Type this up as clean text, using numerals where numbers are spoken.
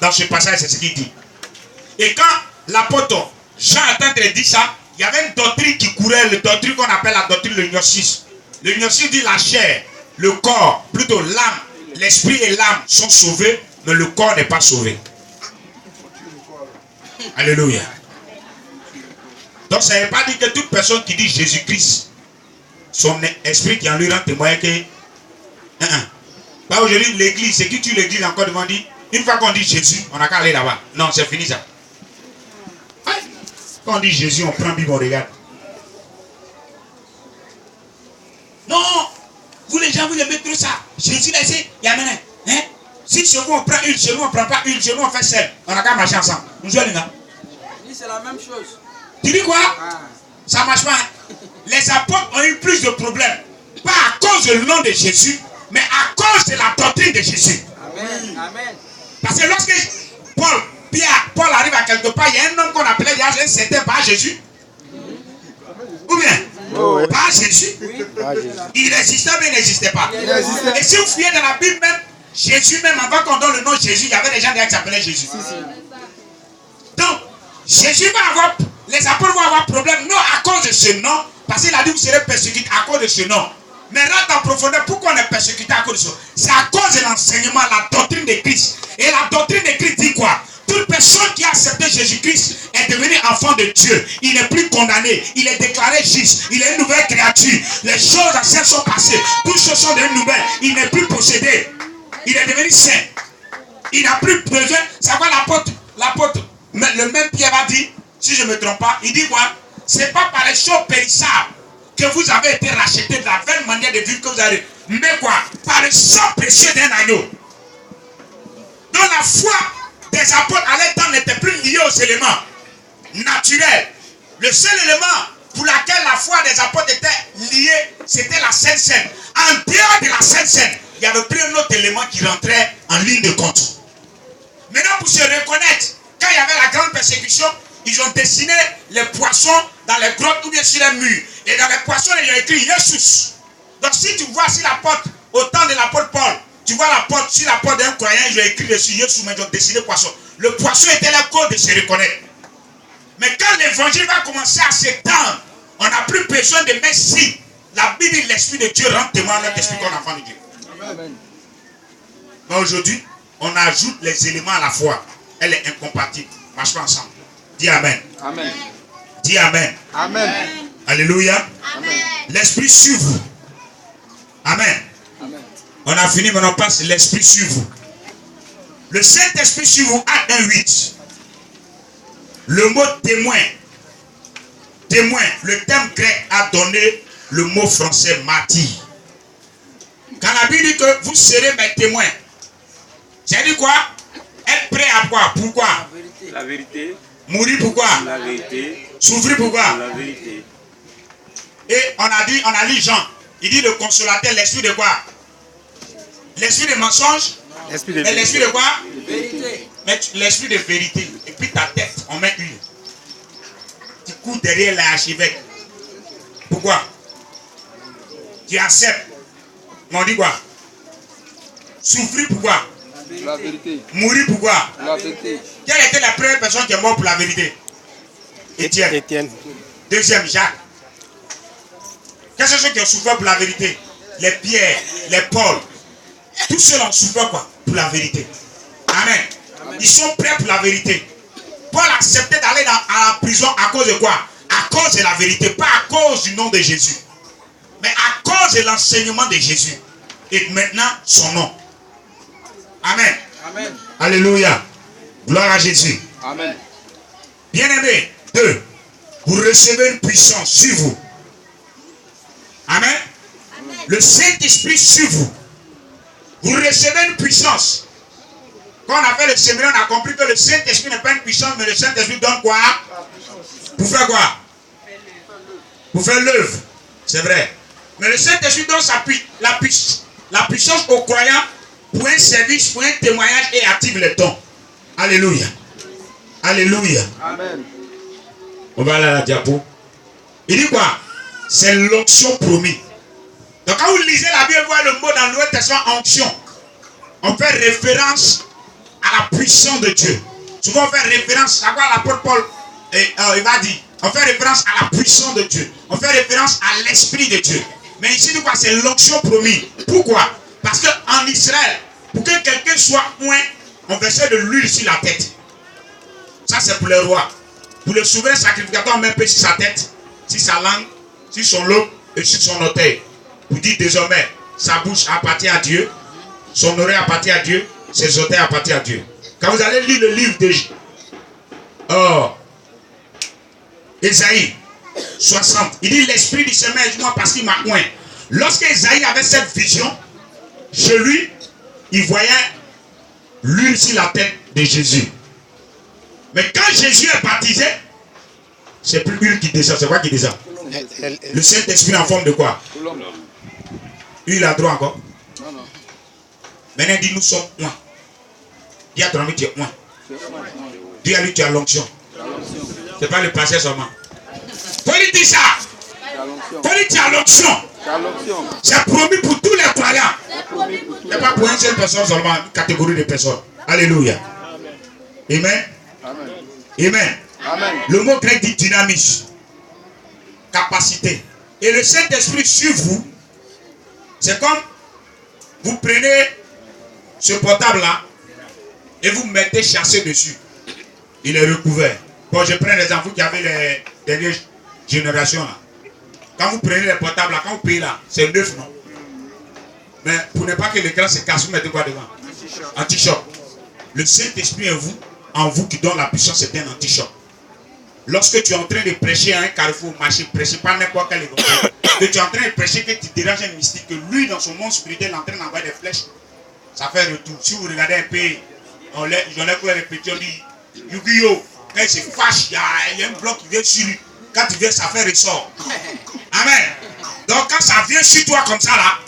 dans ce passage, c'est ce qu'il dit. Et quand l'apôtre Jean a entendu dire ça, il y avait une doctrine qui courait, une doctrine qu'on appelle la doctrine de gnosis. Le gnosis dit la chair, le corps, plutôt l'âme, l'esprit et l'âme sont sauvés, mais le corps n'est pas sauvé. Alléluia. Donc ça ne veut pas dire que toute personne qui dit Jésus-Christ, son esprit qui en lui rend témoin que... Pas aujourd'hui l'église, c'est qui tue l'église encore devant dit, une fois qu'on dit Jésus, on n'a qu'à aller là-bas. Non, c'est fini ça. Quand on dit Jésus, on prend Bible, on regarde. Non, vous les gens, vous aimez trop ça. Jésus là, il y a maintenant. Hein? Si chez vous on prend une, chez nous on prend pas une, chez nous on fait celle. On n'a qu'à marcher ensemble. Nous jouons les gars. C'est la même chose. Tu dis quoi? Ça marche pas. Les apôtres ont eu plus de problèmes. Pas à cause du nom de Jésus, mais à cause de la doctrine de Jésus. Amen. Amen. Parce que lorsque Paul arrive à quelque part, il y a un homme qu'on appelait un certain pas Jésus. Ou bien, pas Jésus. Il existait mais il n'existait pas. Et si vous fouillez dans la Bible même, Jésus même, avant qu'on donne le nom Jésus, il y avait des gens qui s'appelaient Jésus. Donc, Jésus va avoir, les apôtres vont avoir problème, non à cause de ce nom, parce qu'il a dit que vous serez persécutés à cause de ce nom. Mais rentre en profondeur, pourquoi on est persécuté à cause de ça? C'est à cause de l'enseignement, la doctrine de Christ. Et la doctrine de Christ dit quoi? Toute personne qui a accepté Jésus-Christ est devenue enfant de Dieu. Il n'est plus condamné. Il est déclaré juste. Il est une nouvelle créature. Les choses anciennes sont passées. Toutes choses sont devenues nouvelles. Il n'est plus possédé. Il est devenu saint. Il n'a plus besoin. C'est quoi l'apôtre, le même Pierre a dit, si je ne me trompe pas, il dit quoi? C'est pas par les choses périssables que vous avez été rachetés de la belle manière de vivre que vous avez. Mais quoi? Par le sang précieux d'un agneau. Donc la foi des apôtres à leur temps n'était plus liée aux éléments naturels. Le seul élément pour lequel la foi des apôtres était liée, c'était la Sainte Seine. En dehors de la Sainte Seine, il n'y avait plus un autre élément qui rentrait en ligne de compte. Maintenant, pour se reconnaître, quand il y avait la grande persécution, ils ont dessiné les poissons dans les grottes ou bien sur les murs. Et dans les poissons, il y a écrit Jésus. Donc si tu vois sur la porte, au temps de l'apôtre Paul, tu vois la porte, sur la porte d'un croyant, ils ont écrit dessus Jésus, mais ils ont dessiné poisson. Le poisson était la cause de se reconnaître. Mais quand l'évangile va commencer à s'étendre, on n'a plus besoin de mettre si. La Bible dit l'Esprit de Dieu rend témoin à notre esprit qu'on est enfant de Dieu. Amen. Mais aujourd'hui, on ajoute les éléments à la foi. Elle est incompatible. Marche pas ensemble. Dis Amen. Amen. Dis Amen. Amen. Alléluia. Amen. L'Esprit sur vous. Amen. Amen. On a fini, maintenant on passe l'Esprit sur vous. Le Saint-Esprit sur vous, Acte 1:8. Le mot témoin. Témoin, le terme grec a donné le mot français martyr. Quand la Bible dit que vous serez mes témoins, ça dit quoi? Être prêt à quoi? Pourquoi? La vérité. Mourir pourquoi? La vérité. Souffrir pourquoi? La vérité. Et on a lu Jean. Il dit le consolateur, l'esprit de quoi? L'esprit de mensonge. L'esprit de Et l'esprit de quoi? vérité. Mais l'esprit de vérité. Et puis ta tête, on met une. Tu cours derrière l'archevêque. Pourquoi? Tu acceptes. Mais on dit quoi? Souffrir pourquoi? La vérité. Mourir pourquoi? La vérité. Quelle était la première personne qui est morte pour la vérité? Étienne. Deuxième, Jacques. Quels sont ceux qui ont souffert pour la vérité? Les Pierre, les Paul. Tous ceux-là ont souffert quoi? Pour la vérité. Amen. Ils sont prêts pour la vérité. Paul acceptait d'aller à la prison à cause de quoi? À cause de la vérité. Pas à cause du nom de Jésus. Mais à cause de l'enseignement de Jésus. Et maintenant, son nom. Amen. Amen. Alléluia. Gloire à Jésus. Amen. Bien-aimés, 2. Vous recevez une puissance sur vous. Amen. Le Saint-Esprit sur vous. Vous recevez une puissance. Quand on a fait le séminaire, on a compris que le Saint-Esprit n'est pas une puissance, mais le Saint-Esprit donne quoi? Pour faire quoi? Pour faire l'œuvre. C'est vrai. Mais le Saint-Esprit donne la puissance aux croyants pour un service, pour un témoignage et active les dons. Alléluia. Alléluia. Amen. On va aller à la diapo. Il dit quoi? C'est l'onction promise. Donc quand vous lisez la Bible, vous voyez le mot dans le Nouveau Testament, onction. On fait référence à la puissance de Dieu. Souvent on fait référence à quoi l'apôtre Paul il va dire. On fait référence à la puissance de Dieu. On fait référence à l'Esprit de Dieu. Mais ici, c'est l'onction promise. Pourquoi? Parce qu'en Israël, pour que quelqu'un soit oint, on versait de l'huile sur la tête. Ça, c'est pour le roi. Pour le souverain sacrificateur, on met un peu sur sa tête, sur sa langue, sur son lobe et sur son orteil. Pour dire désormais, sa bouche appartient à Dieu, son oreille appartient à Dieu, ses orteils appartiennent à Dieu. Quand vous allez lire le livre de Ésaïe 60, il dit l'esprit du Seigneur est moi parce qu'il m'a oint. Lorsque Ésaïe avait cette vision, chez lui, il voyait l'huile sur la tête de Jésus. Mais quand Jésus est baptisé, c'est plus l'huile qui descend. C'est quoi qui descend? Le Saint-Esprit en forme de quoi? Huile à droite encore. Maintenant, il dit nous sommes oints. Dis à ton ami, tu es oint. Dis à lui, tu as l'onction. Ce n'est pas le passé seulement. Faut lui dire ça. Faut lui dire tu as l'onction. C'est promis pour tous les croyants. Ce n'est pas pour une seule personne seulement, une catégorie de personnes. Alléluia. Amen. Amen. Amen. Le mot grec dit dynamis. Capacité. Et le Saint-Esprit sur vous, c'est comme vous prenez ce portable-là et vous mettez chassé dessus. Il est recouvert. Bon, je prends l'exemple, vous qui avez les dernières générations là. Quand vous prenez les portables là, quand vous payez là, c'est neuf, non? Mais pour ne pas que l'écran se casse, vous mettez quoi devant? Anti-choc. Le Saint-Esprit en vous qui donne la puissance, c'est un anti-choc. Lorsque tu es en train de prêcher à un carrefour marché, prêcher pas n'importe quel évangile, que tu es en train de prêcher, que tu déranges un mystique, que lui dans son monde spirituel est en train d'envoyer des flèches, ça fait retour. Si vous regardez un peu, j'en ai quoi répéter, on dit Yu-Gi-Oh! Quand il se fâche, il y a un bloc qui vient sur lui. Quand il vient, ça fait ressort. Amen. Donc quand ça vient sur toi comme ça là,